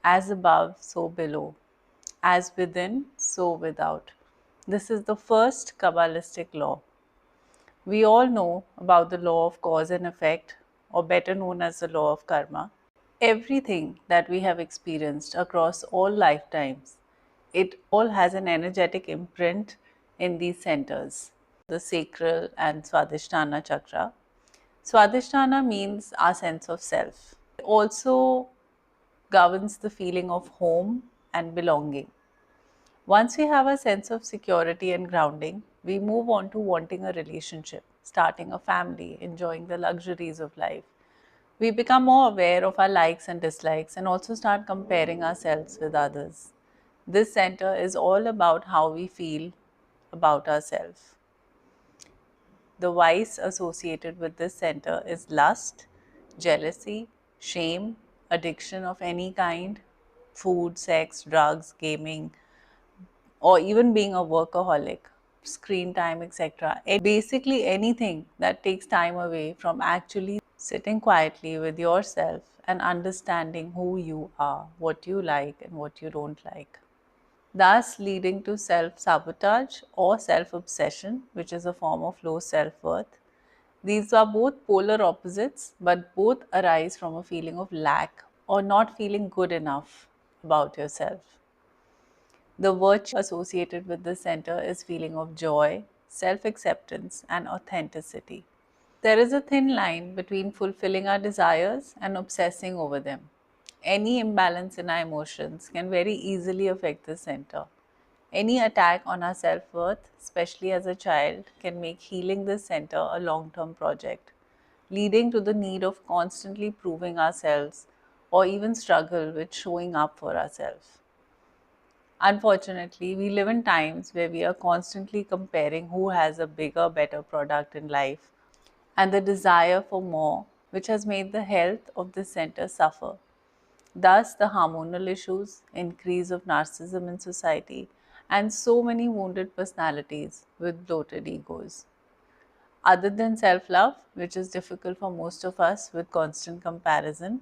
As above, so below. As within, so without. This is the first Kabbalistic law. We all know about the law of cause and effect, or better known as the law of karma. Everything that we have experienced across all lifetimes, it all has an energetic imprint in these centers, the sacral and Swadhisthana chakra. Swadhisthana means our sense of self. It also governs the feeling of home and belonging. Once we have a sense of security and grounding, we move on to wanting a relationship, starting a family, enjoying the luxuries of life. We become more aware of our likes and dislikes and also start comparing ourselves with others. This center is all about how we feel about ourselves. The vice associated with this center is lust, jealousy, shame, addiction of any kind, food, sex, drugs, gaming, or even being a workaholic, screen time, etc. Basically, anything that takes time away from actually sitting quietly with yourself and understanding who you are, what you like, and what you don't like. Thus, leading to self sabotage or self obsession, which is a form of low self worth. These are both polar opposites, but both arise from a feeling of lack or not feeling good enough about yourself. The virtue associated with this center is feeling of joy, self-acceptance and authenticity. There is a thin line between fulfilling our desires and obsessing over them. Any imbalance in our emotions can very easily affect this center. Any attack on our self-worth, especially as a child, can make healing this center a long-term project, leading to the need of constantly proving ourselves or even struggle with showing up for ourselves. Unfortunately, we live in times where we are constantly comparing who has a bigger, better product in life and the desire for more, which has made the health of this center suffer. Thus, the hormonal issues, increase of narcissism in society, and so many wounded personalities with bloated egos. Other than self love, which is difficult for most of us with constant comparison,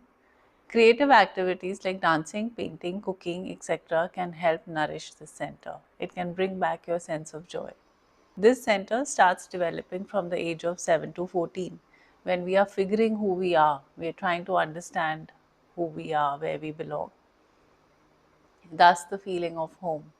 creative activities like dancing, painting, cooking, etc., can help nourish this center. It can bring back your sense of joy. This center starts developing from the age of 7 to 14 when we are figuring who we are. We are trying to understand who we are, where we belong. Thus, the feeling of home.